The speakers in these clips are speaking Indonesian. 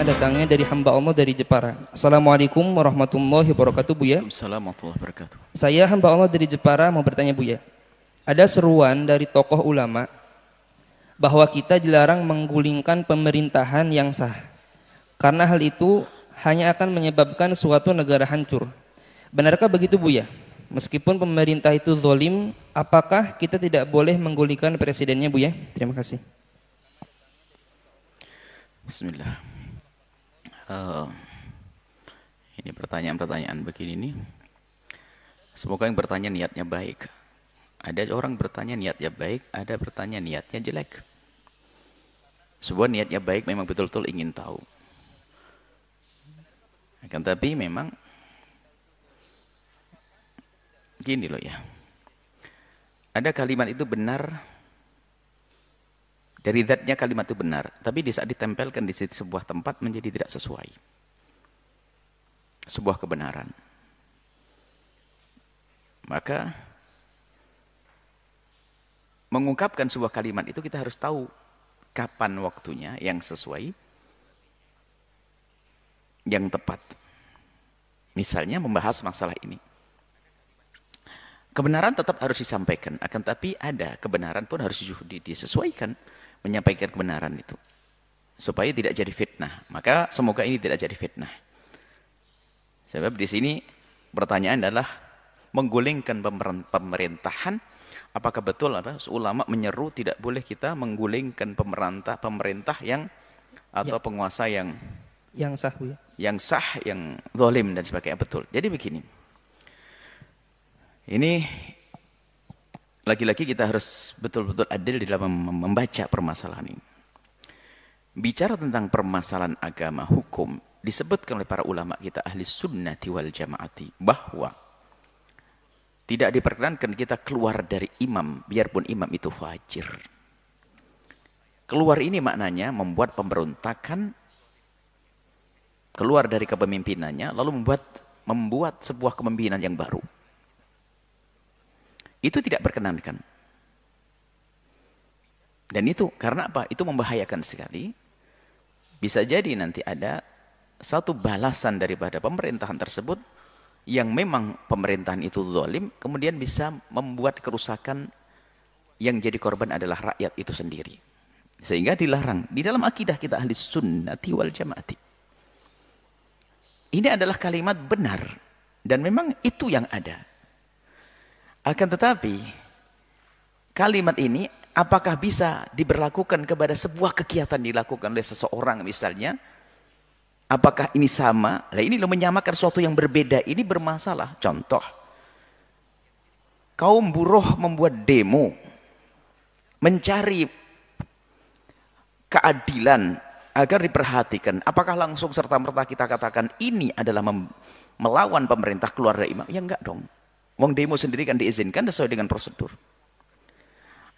datangnya dari hamba Allah dari Jepara. Assalamualaikum warahmatullahi wabarakatuh, Buya. Waalaikumsalam warahmatullahi wabarakatuh. Saya hamba Allah dari Jepara mau bertanya, Buya. Ada seruan dari tokoh ulama bahwa kita dilarang menggulingkan pemerintahan yang sah. Karena hal itu hanya akan menyebabkan suatu negara hancur. Benarkah begitu, Buya? Meskipun pemerintah itu zalim, apakah kita tidak boleh menggulingkan presidennya, Buya? Terima kasih. Bismillah. Ini pertanyaan-pertanyaan begini nih. Semoga yang bertanya niatnya baik. Ada orang bertanya niatnya baik, ada bertanya niatnya jelek. Sebuah niatnya baik memang betul-betul ingin tahu. Akan tapi memang gini loh ya. Ada kalimat itu benar, dari zatnya kalimat itu benar, tapi di saat ditempelkan di sebuah tempat menjadi tidak sesuai. Sebuah kebenaran. Maka mengungkapkan sebuah kalimat itu kita harus tahu kapan waktunya yang sesuai, yang tepat. Misalnya membahas masalah ini. Kebenaran tetap harus disampaikan, akan tapi ada kebenaran pun harus disesuaikan, menyampaikan kebenaran itu supaya tidak jadi fitnah. Maka semoga ini tidak jadi fitnah. Sebab di sini pertanyaan adalah menggulingkan pemerintahan. Apakah betul ulama menyeru tidak boleh kita menggulingkan pemerintah yang atau penguasa yang sah, Bu, ya? Yang sah, yang zalim dan sebagainya. Betul. Jadi begini. Ini lagi-lagi kita harus betul-betul adil di dalam membaca permasalahan ini. Bicara tentang permasalahan agama, hukum, disebutkan oleh para ulama kita ahli sunnati wal jamaati bahwa tidak diperkenankan kita keluar dari imam, biarpun imam itu fajir. Keluar ini maknanya membuat pemberontakan, keluar dari kepemimpinannya, lalu membuat sebuah kepemimpinan yang baru. Itu tidak berkenankan. Dan itu karena apa? Itu membahayakan sekali. Bisa jadi nanti ada satu balasan daripada pemerintahan tersebut yang memang pemerintahan itu zalim, kemudian bisa membuat kerusakan yang jadi korban adalah rakyat itu sendiri. Sehingga dilarang. Di dalam akidah kita ahli sunnati wal jamaati. Ini adalah kalimat benar. Dan memang itu yang ada. Akan tetapi, kalimat ini apakah bisa diberlakukan kepada sebuah kegiatan dilakukan oleh seseorang misalnya? Apakah ini sama? Nah, ini menyamakan sesuatu yang berbeda. Ini bermasalah. Contoh, kaum buruh membuat demo, mencari keadilan agar diperhatikan. Apakah langsung serta-merta kita katakan ini adalah melawan pemerintah keluar dari imam? Ya enggak dong. Wong demo sendiri kan diizinkan sesuai dengan prosedur.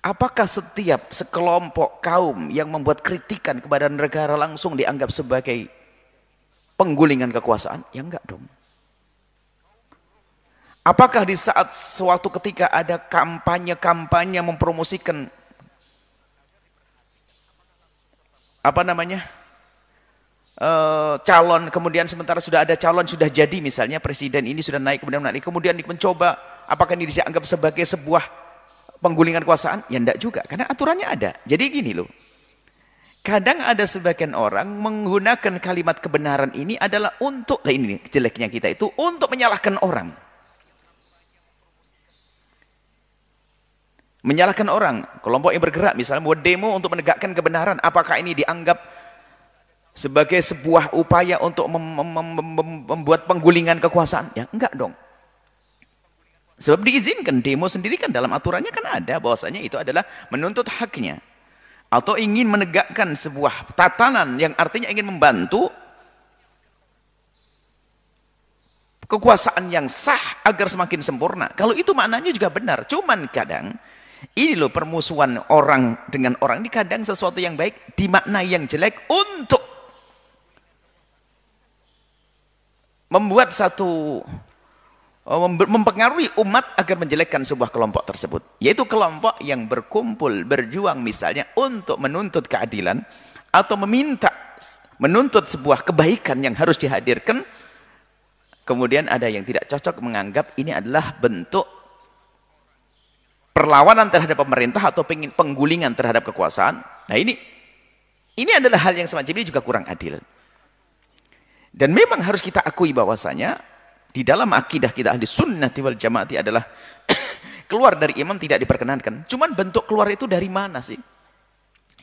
Apakah setiap sekelompok kaum yang membuat kritikan kepada negara langsung dianggap sebagai penggulingan kekuasaan? Ya enggak dong. Apakah di saat suatu ketika ada kampanye mempromosikan calon, kemudian sementara sudah ada calon, sudah jadi misalnya presiden ini sudah naik, kemudian mencoba, apakah ini dianggap sebagai sebuah penggulingan kekuasaan? Ya enggak juga, karena aturannya ada. Jadi gini loh, kadang ada sebagian orang menggunakan kalimat kebenaran ini adalah untuk, ini jeleknya kita itu, untuk menyalahkan orang. Menyalahkan orang, kelompok yang bergerak misalnya buat demo untuk menegakkan kebenaran, apakah ini dianggap sebagai sebuah upaya untuk membuat penggulingan kekuasaan? Ya enggak dong. Sebab diizinkan, demo sendiri kan dalam aturannya kan ada bahwasanya itu adalah menuntut haknya atau ingin menegakkan sebuah tatanan yang artinya ingin membantu kekuasaan yang sah agar semakin sempurna. Kalau itu maknanya juga benar. Cuman kadang ini loh permusuhan orang dengan orang ini, kadang sesuatu yang baik dimaknai yang jelek untuk membuat mempengaruhi umat agar menjelekkan sebuah kelompok tersebut, yaitu kelompok yang berkumpul berjuang misalnya untuk menuntut keadilan atau meminta menuntut sebuah kebaikan yang harus dihadirkan, kemudian ada yang tidak cocok menganggap ini adalah bentuk perlawanan terhadap pemerintah atau penggulingan terhadap kekuasaan. Nah ini adalah hal yang semacam ini juga kurang adil. Dan memang harus kita akui bahwasanya di dalam akidah kita ahli sunnati wal jamaati adalah keluar dari imam tidak diperkenankan. Cuman bentuk keluar itu dari mana sih?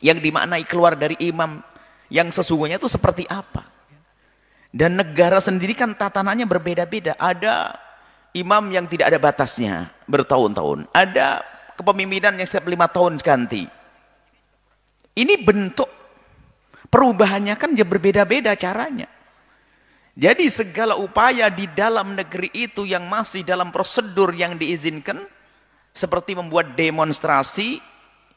Yang dimaknai keluar dari imam yang sesungguhnya itu seperti apa? Dan negara sendiri kan tatanannya berbeda-beda. Ada imam yang tidak ada batasnya bertahun-tahun. Ada kepemimpinan yang setiap 5 tahun ganti. Ini bentuk perubahannya kan ya berbeda-beda caranya. Jadi segala upaya di dalam negeri itu yang masih dalam prosedur yang diizinkan, seperti membuat demonstrasi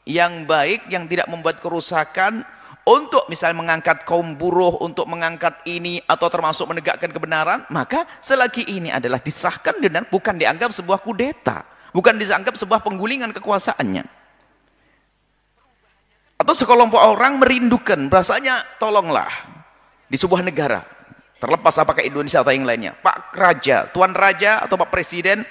yang baik, yang tidak membuat kerusakan, untuk misalnya mengangkat kaum buruh, untuk mengangkat ini, atau termasuk menegakkan kebenaran, maka selagi ini adalah disahkan dan bukan dianggap sebuah kudeta, bukan dianggap sebuah penggulingan kekuasaannya. Atau sekelompok orang merindukan, bahasanya tolonglah di sebuah negara, terlepas apakah Indonesia atau yang lainnya, Pak Raja, Tuan Raja, atau Pak Presiden,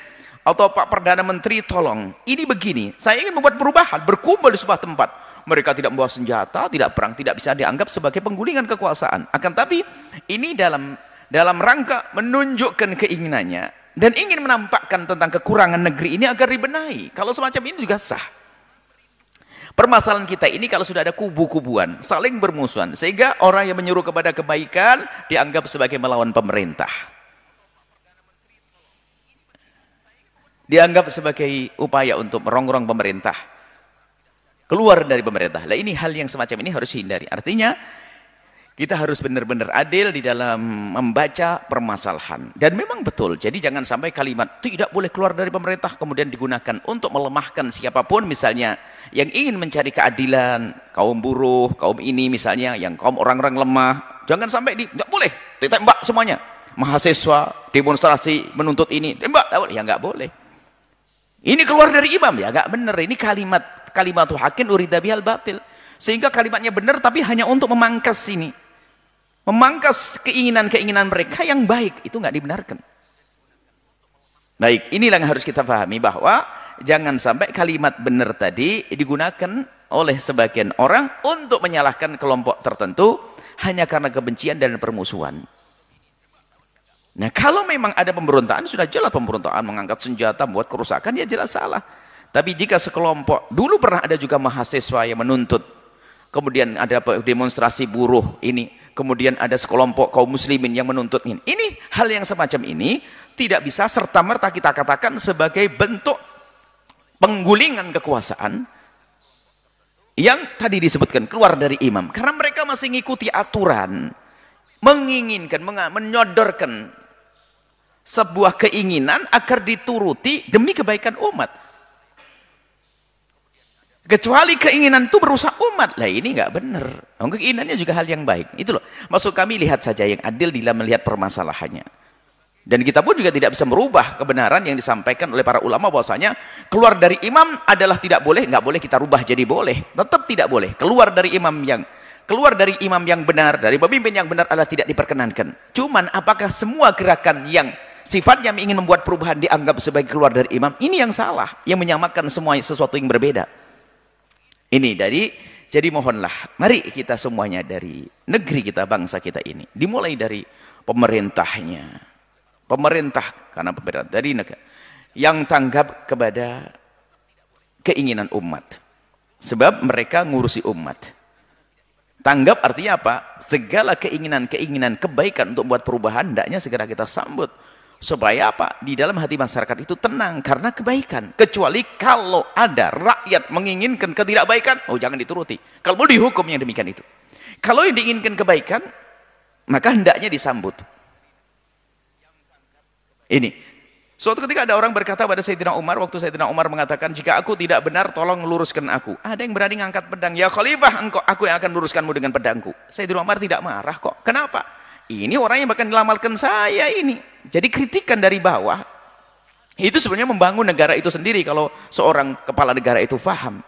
atau Pak Perdana Menteri, tolong, ini begini, saya ingin membuat perubahan, berkumpul di sebuah tempat. Mereka tidak membawa senjata, tidak perang, tidak bisa dianggap sebagai penggulingan kekuasaan. Akan tapi ini dalam rangka menunjukkan keinginannya dan ingin menampakkan tentang kekurangan negeri ini agar dibenahi. Kalau semacam ini juga sah. Permasalahan kita ini kalau sudah ada kubu-kubuan, saling bermusuhan, sehingga orang yang menyuruh kepada kebaikan dianggap sebagai melawan pemerintah. Dianggap sebagai upaya untuk merongrong pemerintah, keluar dari pemerintah. Lah ini hal yang semacam ini harus dihindari. Artinya kita harus benar-benar adil di dalam membaca permasalahan. Dan memang betul, jadi jangan sampai kalimat tidak boleh keluar dari pemerintah kemudian digunakan untuk melemahkan siapapun, misalnya yang ingin mencari keadilan, kaum buruh, kaum ini misalnya, yang kaum orang-orang lemah, jangan sampai nggak boleh, ditembak semuanya. Mahasiswa demonstrasi menuntut ini, tembak, ya nggak boleh. Ini keluar dari imam, ya nggak benar. Ini kalimatul haqqin urida bihal batil. Sehingga kalimatnya benar tapi hanya untuk memangkas ini. Memangkas keinginan-keinginan mereka yang baik, itu nggak dibenarkan. Baik, inilah yang harus kita pahami, bahwa jangan sampai kalimat benar tadi digunakan oleh sebagian orang untuk menyalahkan kelompok tertentu hanya karena kebencian dan permusuhan. Nah, kalau memang ada pemberontakan, sudah jelas pemberontakan, mengangkat senjata, membuat kerusakan, ya jelas salah. Tapi jika sekelompok, dulu pernah ada juga mahasiswa yang menuntut, kemudian ada demonstrasi buruh ini, kemudian ada sekelompok kaum muslimin yang menuntut ini hal yang semacam ini tidak bisa serta-merta kita katakan sebagai bentuk penggulingan kekuasaan yang tadi disebutkan keluar dari imam, karena mereka masih mengikuti aturan, menginginkan, menyodorkan sebuah keinginan agar dituruti demi kebaikan umat. Kecuali keinginan itu merusak umat, lah ini nggak benar. Keinginannya juga hal yang baik. Itu loh. Maksud kami, lihat saja yang adil dalam melihat permasalahannya. Dan kita pun juga tidak bisa merubah kebenaran yang disampaikan oleh para ulama bahwasanya keluar dari imam adalah tidak boleh, nggak boleh kita rubah jadi boleh. Tetap tidak boleh. Keluar dari imam yang benar, dari pemimpin yang benar adalah tidak diperkenankan. Cuman apakah semua gerakan yang sifatnya ingin membuat perubahan dianggap sebagai keluar dari imam? Ini yang salah, yang menyamakan semua sesuatu yang berbeda. Ini jadi mohonlah, mari kita semuanya dari negeri kita, bangsa kita ini, dimulai dari pemerintahnya, karena pemerintah dari negara yang tanggap kepada keinginan umat, sebab mereka ngurusi umat. Tanggap artinya apa? Segala keinginan kebaikan untuk membuat perubahan, hendaknya segera kita sambut. Supaya apa? Di dalam hati masyarakat itu tenang karena kebaikan. Kecuali kalau ada rakyat menginginkan ketidakbaikan, oh jangan dituruti. Kalau mau dihukum yang demikian itu. Kalau yang diinginkan kebaikan, maka hendaknya disambut. Ini. Suatu ketika ada orang berkata pada Sayyidina Umar, waktu Sayyidina Umar mengatakan, jika aku tidak benar, tolong luruskan aku. Ada yang berani ngangkat pedang, ya Khalifah, aku yang akan luruskanmu dengan pedangku. Sayyidina Umar tidak marah kok. Kenapa? Ini orang yang bahkan dilamalkan saya ini. Jadi kritikan dari bawah itu sebenarnya membangun negara itu sendiri kalau seorang kepala negara itu faham.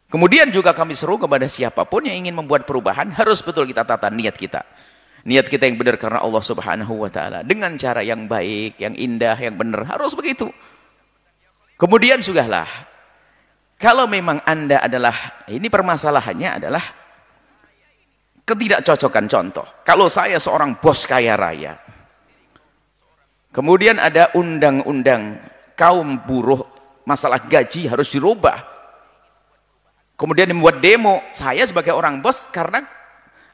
Kemudian juga kami seru kepada siapapun yang ingin membuat perubahan, harus betul kita tata niat kita. Niat kita yang benar karena Allah Subhanahu wa taala, dengan cara yang baik, yang indah, yang benar, harus begitu. Kemudian sudahlah. Kalau memang Anda adalah, ini permasalahannya adalah ketidakcocokan. Contoh, kalau saya seorang bos kaya raya, kemudian ada undang-undang kaum buruh, masalah gaji harus dirubah, kemudian membuat demo, saya sebagai orang bos, karena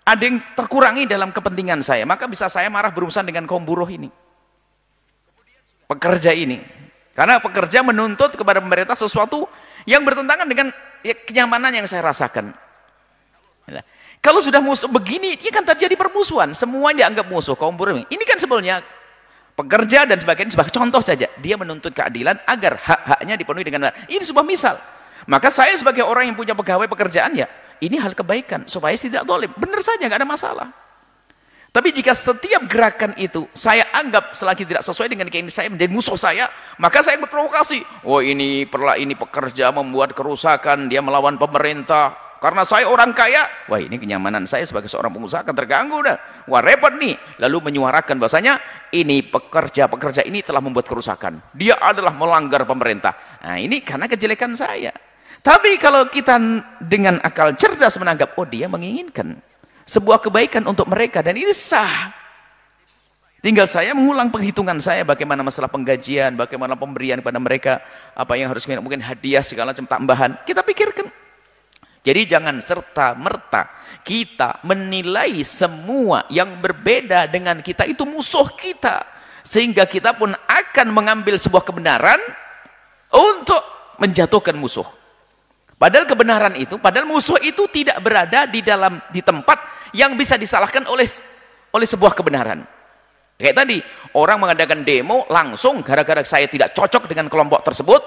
ada yang terkurangi dalam kepentingan saya, maka bisa saya marah berurusan dengan kaum buruh ini, pekerja ini, karena pekerja menuntut kepada pemerintah sesuatu yang bertentangan dengan kenyamanan yang saya rasakan. Kalau sudah musuh begini, ini kan terjadi permusuhan, semua dianggap musuh kaum buruh. Ini kan sebenarnya pekerja dan sebagainya, sebagai contoh saja, dia menuntut keadilan agar hak-haknya dipenuhi dengan benar. Ini sebuah misal. Maka saya sebagai orang yang punya pegawai pekerjaan, ya ini hal kebaikan supaya tidak zalim. Benar saja, nggak ada masalah. Tapi jika setiap gerakan itu saya anggap selagi tidak sesuai dengan keinginan saya menjadi musuh saya, maka saya berprovokasi. Oh ini pekerja membuat kerusakan, dia melawan pemerintah. Karena saya orang kaya, wah ini kenyamanan saya sebagai seorang pengusaha akan terganggu dah. Wah repot nih. Lalu menyuarakan bahasanya ini pekerja ini telah membuat kerusakan. Dia adalah melanggar pemerintah. Nah ini karena kejelekan saya. Tapi kalau kita dengan akal cerdas menanggap, oh dia menginginkan sebuah kebaikan untuk mereka dan ini sah. Tinggal saya mengulang penghitungan saya bagaimana masalah penggajian, bagaimana pemberian kepada mereka, apa yang harus mungkin hadiah segala macam tambahan. Kita pikirkan. Jadi jangan serta-merta kita menilai semua yang berbeda dengan kita itu musuh kita. Sehingga kita pun akan mengambil sebuah kebenaran untuk menjatuhkan musuh. Padahal kebenaran itu, padahal musuh itu tidak berada di tempat yang bisa disalahkan oleh sebuah kebenaran. Kayak tadi, orang mengadakan demo langsung gara-gara saya tidak cocok dengan kelompok tersebut,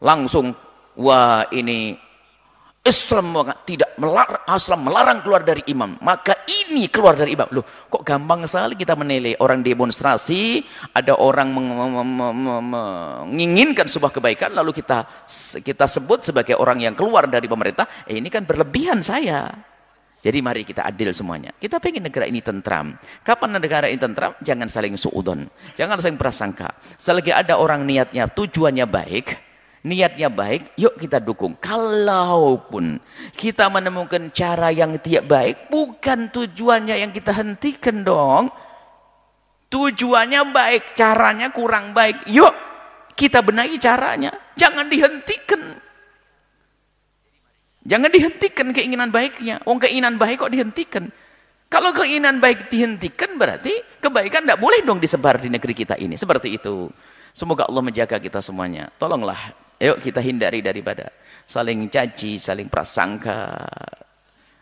langsung wah ini Islam melarang keluar dari imam, maka ini keluar dari imam. Loh, kok gampang sekali kita menilai orang demonstrasi, ada orang menginginkan sebuah kebaikan, lalu kita sebut sebagai orang yang keluar dari pemerintah. Ini kan berlebihan saya. Jadi mari kita adil semuanya. Kita pengen negara ini tentram. Kapan negara ini tentram? Jangan saling suudon, jangan saling prasangka. Selagi ada orang niatnya, tujuannya baik, niatnya baik, yuk kita dukung. Kalaupun kita menemukan cara yang tidak baik, bukan tujuannya yang kita hentikan dong. Tujuannya baik, caranya kurang baik, yuk kita benahi caranya. Jangan dihentikan. Jangan dihentikan keinginan baiknya. Keinginan baik kok dihentikan? Kalau keinginan baik dihentikan, berarti kebaikan tidak boleh dong disebar di negeri kita ini. Seperti itu. Semoga Allah menjaga kita semuanya. Tolonglah, yuk kita hindari daripada saling caci, saling prasangka.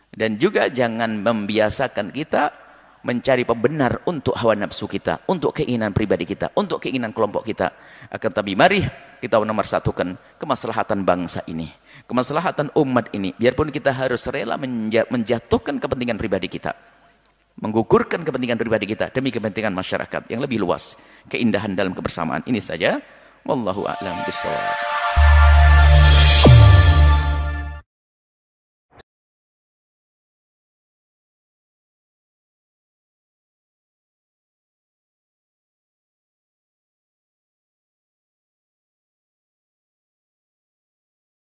Dan juga jangan membiasakan kita mencari pembenar untuk hawa nafsu kita, untuk keinginan pribadi kita, untuk keinginan kelompok kita. Akan tapi mari kita menomorsatukan kemaslahatan bangsa ini, kemaslahatan umat ini. Biarpun kita harus rela menjatuhkan kepentingan pribadi kita, menggugurkan kepentingan pribadi kita demi kepentingan masyarakat yang lebih luas, keindahan dalam kebersamaan. Ini saja. Wallahu a'lam bishawab.